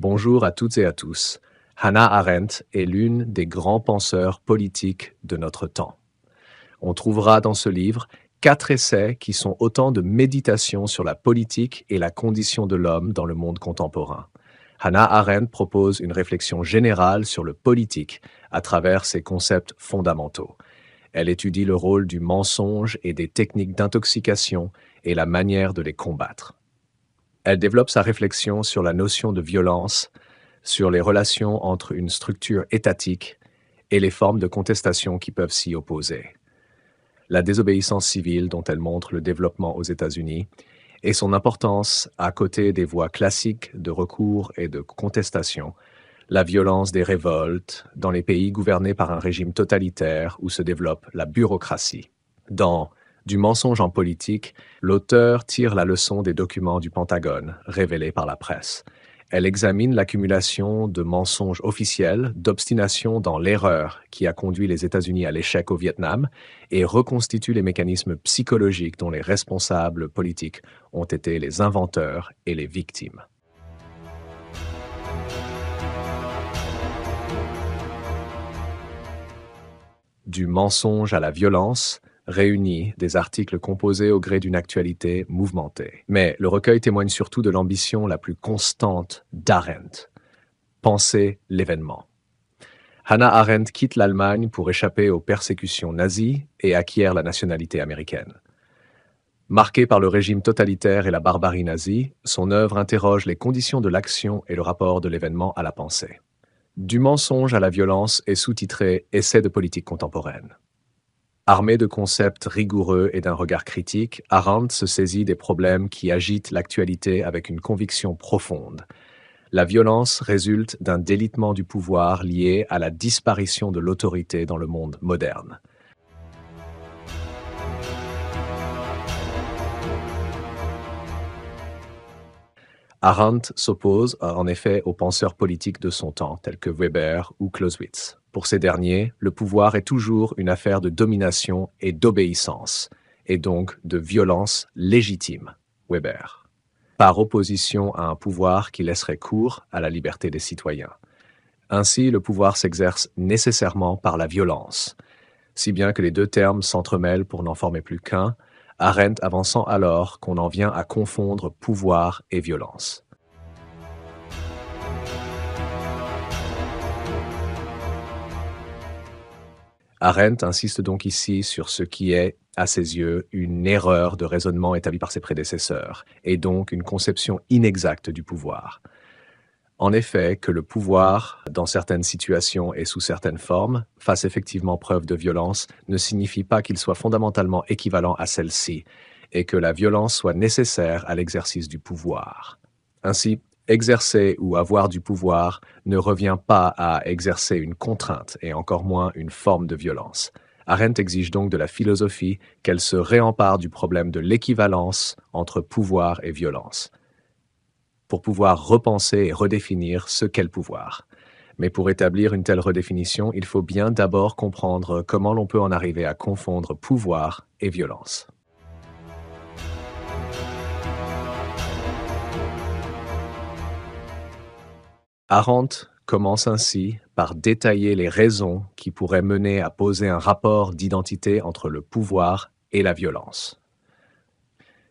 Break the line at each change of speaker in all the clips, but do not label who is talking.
Bonjour à toutes et à tous. Hannah Arendt est l'une des grands penseurs politiques de notre temps. On trouvera dans ce livre 4 essais qui sont autant de méditations sur la politique et la condition de l'homme dans le monde contemporain. Hannah Arendt propose une réflexion générale sur le politique à travers ses concepts fondamentaux. Elle étudie le rôle du mensonge et des techniques d'intoxication et la manière de les combattre. Elle développe sa réflexion sur la notion de violence, sur les relations entre une structure étatique et les formes de contestation qui peuvent s'y opposer. La désobéissance civile dont elle montre le développement aux États-Unis et son importance à côté des voies classiques de recours et de contestation, la violence des révoltes dans les pays gouvernés par un régime totalitaire où se développe la bureaucratie. Dans Du mensonge en politique, l'auteur tire la leçon des documents du Pentagone révélés par la presse. Elle examine l'accumulation de mensonges officiels, d'obstination dans l'erreur qui a conduit les États-Unis à l'échec au Vietnam et reconstitue les mécanismes psychologiques dont les responsables politiques ont été les inventeurs et les victimes. Du mensonge à la violence réunit des articles composés au gré d'une actualité mouvementée. Mais le recueil témoigne surtout de l'ambition la plus constante d'Arendt, penser l'événement. Hannah Arendt quitte l'Allemagne pour échapper aux persécutions nazies et acquiert la nationalité américaine. Marquée par le régime totalitaire et la barbarie nazie, son œuvre interroge les conditions de l'action et le rapport de l'événement à la pensée. Du mensonge à la violence est sous-titré « Essai de politique contemporaine ». Armée de concepts rigoureux et d'un regard critique, Arendt se saisit des problèmes qui agitent l'actualité avec une conviction profonde. La violence résulte d'un délitement du pouvoir lié à la disparition de l'autorité dans le monde moderne. Arendt s'oppose en effet aux penseurs politiques de son temps, tels que Weber ou Clausewitz. Pour ces derniers, le pouvoir est toujours une affaire de domination et d'obéissance, et donc de violence légitime, Weber, par opposition à un pouvoir qui laisserait cours à la liberté des citoyens. Ainsi, le pouvoir s'exerce nécessairement par la violence, si bien que les deux termes s'entremêlent pour n'en former plus qu'un, Arendt avançant alors qu'on en vient à confondre pouvoir et violence. Arendt insiste donc ici sur ce qui est, à ses yeux, une erreur de raisonnement établie par ses prédécesseurs, et donc une conception inexacte du pouvoir. En effet, que le pouvoir, dans certaines situations et sous certaines formes, fasse effectivement preuve de violence, ne signifie pas qu'il soit fondamentalement équivalent à celle-ci, et que la violence soit nécessaire à l'exercice du pouvoir. Ainsi, exercer ou avoir du pouvoir ne revient pas à exercer une contrainte, et encore moins une forme de violence. Arendt exige donc de la philosophie qu'elle se réempare du problème de l'équivalence entre pouvoir et violence, pour pouvoir repenser et redéfinir ce qu'est le pouvoir. Mais pour établir une telle redéfinition, il faut bien d'abord comprendre comment l'on peut en arriver à confondre pouvoir et violence. Arendt commence ainsi par détailler les raisons qui pourraient mener à poser un rapport d'identité entre le pouvoir et la violence.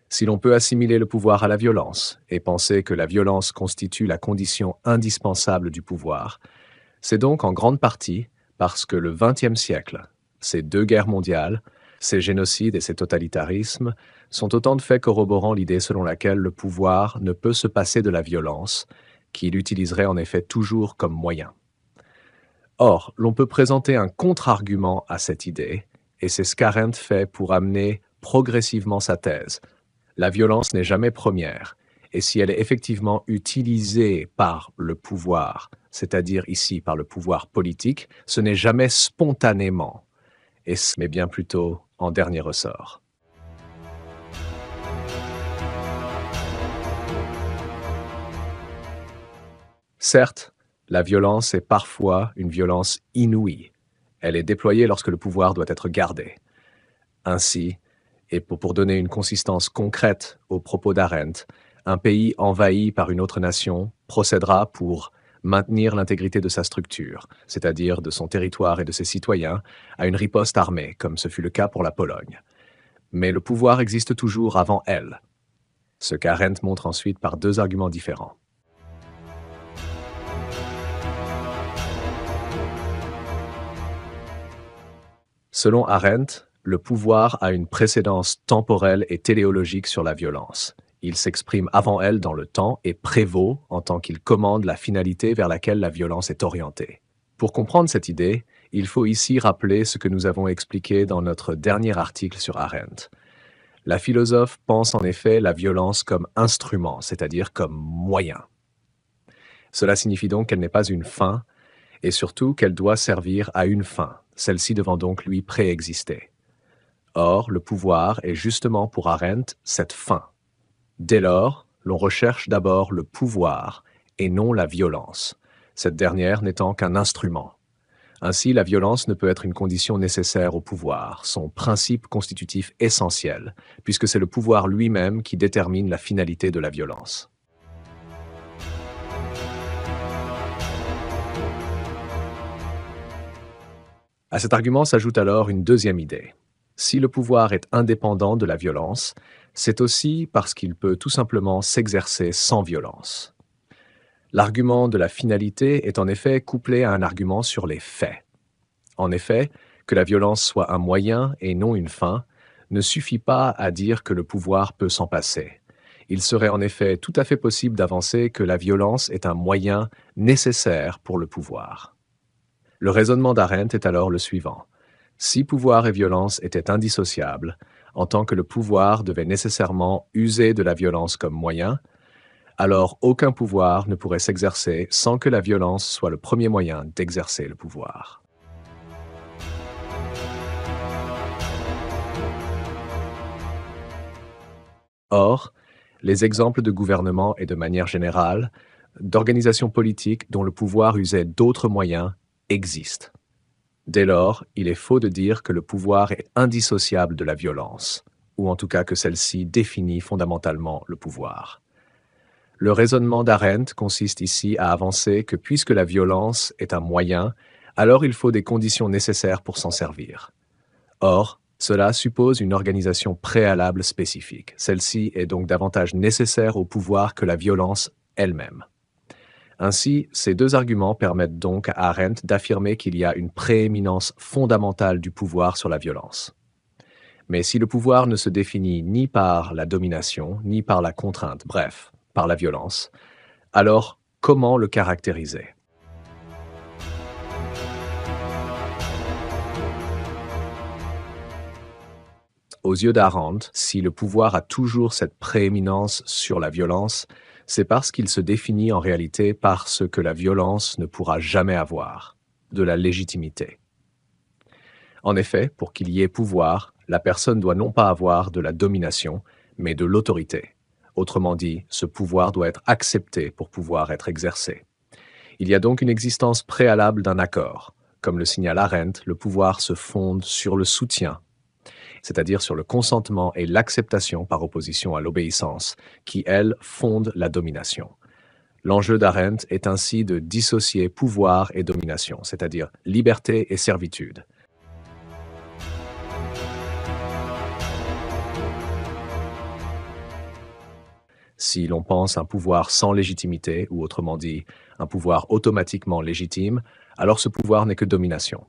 Si l'on peut assimiler le pouvoir à la violence et penser que la violence constitue la condition indispensable du pouvoir, c'est donc en grande partie parce que le XXe siècle, ces 2 guerres mondiales, ces génocides et ces totalitarismes sont autant de faits corroborant l'idée selon laquelle le pouvoir ne peut se passer de la violence, qu'il utiliserait en effet toujours comme moyen. Or, l'on peut présenter un contre-argument à cette idée, et c'est ce qu'Arendt fait pour amener progressivement sa thèse. La violence n'est jamais première, et si elle est effectivement utilisée par le pouvoir, c'est-à-dire ici par le pouvoir politique, ce n'est jamais spontanément, mais bien plutôt en dernier ressort. Certes, la violence est parfois une violence inouïe. Elle est déployée lorsque le pouvoir doit être gardé. Ainsi, et pour donner une consistance concrète aux propos d'Arendt, Un pays envahi par une autre nation procédera pour maintenir l'intégrité de sa structure, c'est-à-dire de son territoire et de ses citoyens, à une riposte armée, comme ce fut le cas pour la Pologne. Mais le pouvoir existe toujours avant elle, ce qu'Arendt montre ensuite par deux arguments différents. Selon Arendt, le pouvoir a une précédence temporelle et téléologique sur la violence. Il s'exprime avant elle dans le temps et prévaut en tant qu'il commande la finalité vers laquelle la violence est orientée. Pour comprendre cette idée, il faut ici rappeler ce que nous avons expliqué dans notre dernier article sur Arendt. La philosophe pense en effet la violence comme instrument, c'est-à-dire comme moyen. Cela signifie donc qu'elle n'est pas une fin, et surtout qu'elle doit servir à une fin, celle-ci devant donc lui préexister. Or, le pouvoir est justement pour Arendt cette fin. Dès lors, l'on recherche d'abord le pouvoir et non la violence, cette dernière n'étant qu'un instrument. Ainsi, la violence ne peut être une condition nécessaire au pouvoir, son principe constitutif essentiel, puisque c'est le pouvoir lui-même qui détermine la finalité de la violence. À cet argument s'ajoute alors une deuxième idée. Si le pouvoir est indépendant de la violence, c'est aussi parce qu'il peut tout simplement s'exercer sans violence. L'argument de la finalité est en effet couplé à un argument sur les faits. En effet, que la violence soit un moyen et non une fin ne suffit pas à dire que le pouvoir peut s'en passer. Il serait en effet tout à fait possible d'avancer que la violence est un moyen nécessaire pour le pouvoir. Le raisonnement d'Arendt est alors le suivant. Si pouvoir et violence étaient indissociables, en tant que le pouvoir devait nécessairement user de la violence comme moyen, alors aucun pouvoir ne pourrait s'exercer sans que la violence soit le premier moyen d'exercer le pouvoir. Or, les exemples de gouvernement et de manière générale, d'organisations politiques dont le pouvoir usait d'autres moyens existent. Dès lors, il est faux de dire que le pouvoir est indissociable de la violence, ou en tout cas que celle-ci définit fondamentalement le pouvoir. Le raisonnement d'Arendt consiste ici à avancer que puisque la violence est un moyen, alors il faut des conditions nécessaires pour s'en servir. Or, cela suppose une organisation préalable spécifique. Celle-ci est donc davantage nécessaire au pouvoir que la violence elle-même. Ainsi, ces deux arguments permettent donc à Arendt d'affirmer qu'il y a une prééminence fondamentale du pouvoir sur la violence. Mais si le pouvoir ne se définit ni par la domination, ni par la contrainte, bref, par la violence, alors comment le caractériser ? Aux yeux d'Arendt, si le pouvoir a toujours cette prééminence sur la violence, c'est parce qu'il se définit en réalité par ce que la violence ne pourra jamais avoir, de la légitimité. En effet, pour qu'il y ait pouvoir, la personne doit non pas avoir de la domination, mais de l'autorité. Autrement dit, ce pouvoir doit être accepté pour pouvoir être exercé. Il y a donc une existence préalable d'un accord. Comme le signale Arendt, le pouvoir se fonde sur le soutien, c'est-à-dire sur le consentement et l'acceptation par opposition à l'obéissance, qui, elles, fondent la domination. L'enjeu d'Arendt est ainsi de dissocier pouvoir et domination, c'est-à-dire liberté et servitude. Si l'on pense un pouvoir sans légitimité, ou autrement dit, un pouvoir automatiquement légitime, alors ce pouvoir n'est que domination.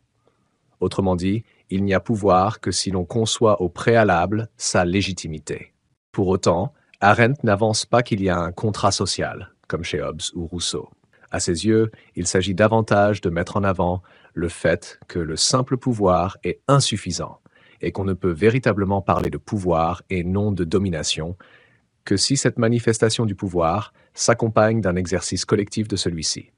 Autrement dit, il n'y a pouvoir que si l'on conçoit au préalable sa légitimité. Pour autant, Arendt n'avance pas qu'il y a un contrat social, comme chez Hobbes ou Rousseau. À ses yeux, il s'agit davantage de mettre en avant le fait que le simple pouvoir est insuffisant et qu'on ne peut véritablement parler de pouvoir et non de domination que si cette manifestation du pouvoir s'accompagne d'un exercice collectif de celui-ci.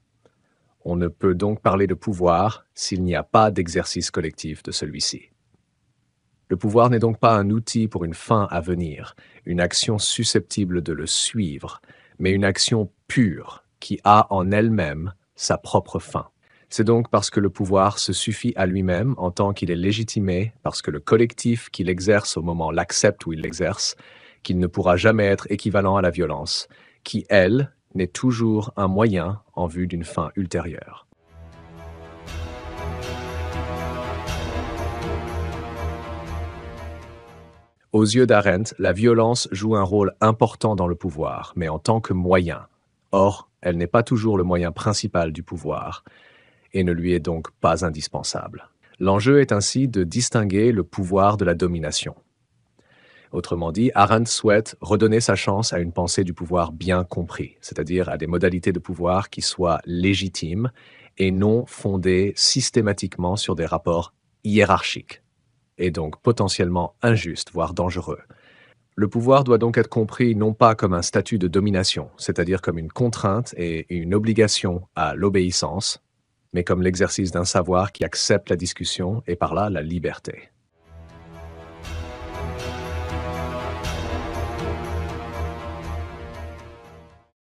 On ne peut donc parler de pouvoir s'il n'y a pas d'exercice collectif de celui-ci. Le pouvoir n'est donc pas un outil pour une fin à venir, une action susceptible de le suivre, mais une action pure qui a en elle-même sa propre fin. C'est donc parce que le pouvoir se suffit à lui-même en tant qu'il est légitimé, parce que le collectif qu'il exerce au moment l'accepte ou il l'exerce, qu'il ne pourra jamais être équivalent à la violence, qui, elle, n'est toujours un moyen en vue d'une fin ultérieure. Aux yeux d'Arendt, la violence joue un rôle important dans le pouvoir, mais en tant que moyen. Or, elle n'est pas toujours le moyen principal du pouvoir, et ne lui est donc pas indispensable. L'enjeu est ainsi de distinguer le pouvoir de la domination. Autrement dit, Arendt souhaite redonner sa chance à une pensée du pouvoir bien compris, c'est-à-dire à des modalités de pouvoir qui soient légitimes et non fondées systématiquement sur des rapports hiérarchiques, et donc potentiellement injustes, voire dangereux. Le pouvoir doit donc être compris non pas comme un statut de domination, c'est-à-dire comme une contrainte et une obligation à l'obéissance, mais comme l'exercice d'un savoir qui accepte la discussion et par là la liberté.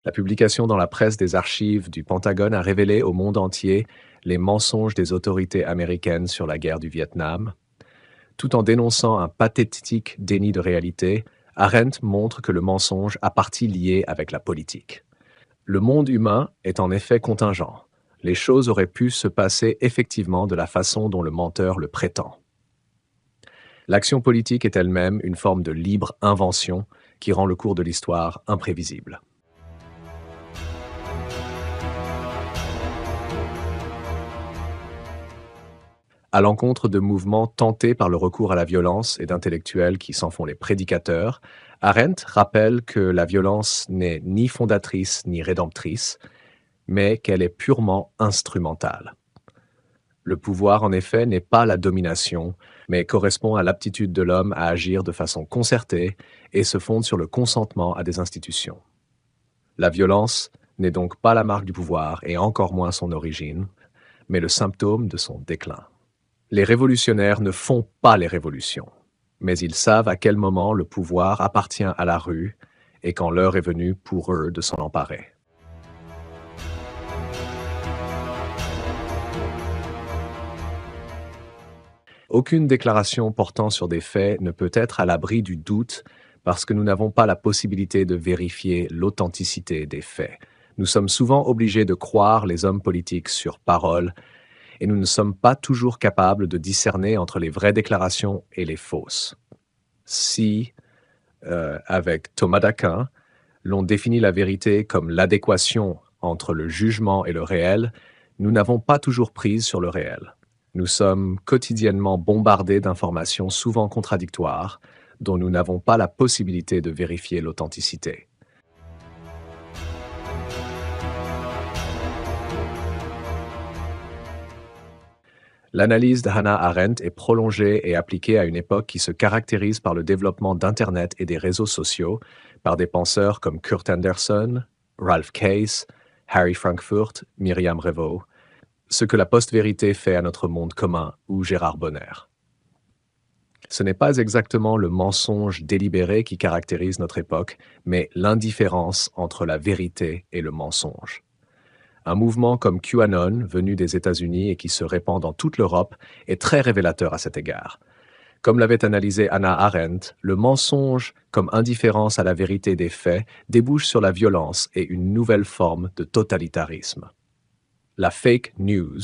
La publication dans la presse des archives du Pentagone a révélé au monde entier les mensonges des autorités américaines sur la guerre du Vietnam. Tout en dénonçant un pathétique déni de réalité, Arendt montre que le mensonge a partie liée avec la politique. Le monde humain est en effet contingent. Les choses auraient pu se passer effectivement de la façon dont le menteur le prétend. L'action politique est elle-même une forme de libre invention qui rend le cours de l'histoire imprévisible. À l'encontre de mouvements tentés par le recours à la violence et d'intellectuels qui s'en font les prédicateurs, Arendt rappelle que la violence n'est ni fondatrice ni rédemptrice, mais qu'elle est purement instrumentale. Le pouvoir, en effet, n'est pas la domination, mais correspond à l'aptitude de l'homme à agir de façon concertée et se fonde sur le consentement à des institutions. La violence n'est donc pas la marque du pouvoir et encore moins son origine, mais le symptôme de son déclin. Les révolutionnaires ne font pas les révolutions, mais ils savent à quel moment le pouvoir appartient à la rue et quand l'heure est venue pour eux de s'en emparer. Aucune déclaration portant sur des faits ne peut être à l'abri du doute parce que nous n'avons pas la possibilité de vérifier l'authenticité des faits. Nous sommes souvent obligés de croire les hommes politiques sur parole et nous ne sommes pas toujours capables de discerner entre les vraies déclarations et les fausses. Si, avec Thomas d'Aquin, l'on définit la vérité comme l'adéquation entre le jugement et le réel, nous n'avons pas toujours prise sur le réel. Nous sommes quotidiennement bombardés d'informations souvent contradictoires, dont nous n'avons pas la possibilité de vérifier l'authenticité. L'analyse de Hannah Arendt est prolongée et appliquée à une époque qui se caractérise par le développement d'Internet et des réseaux sociaux, par des penseurs comme Kurt Anderson, Ralph Case, Harry Frankfurt, Myriam Revaux, ce que la post-vérité fait à notre monde commun, ou Gérard Bonner. Ce n'est pas exactement le mensonge délibéré qui caractérise notre époque, mais l'indifférence entre la vérité et le mensonge. Un mouvement comme QAnon, venu des États-Unis et qui se répand dans toute l'Europe, est très révélateur à cet égard. Comme l'avait analysé Hannah Arendt, le mensonge, comme indifférence à la vérité des faits, débouche sur la violence et une nouvelle forme de totalitarisme. La fake news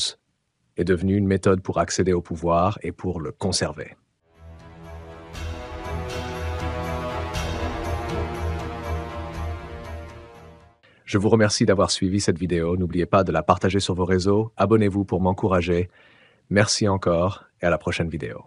est devenue une méthode pour accéder au pouvoir et pour le conserver. Je vous remercie d'avoir suivi cette vidéo. N'oubliez pas de la partager sur vos réseaux. Abonnez-vous pour m'encourager. Merci encore et à la prochaine vidéo.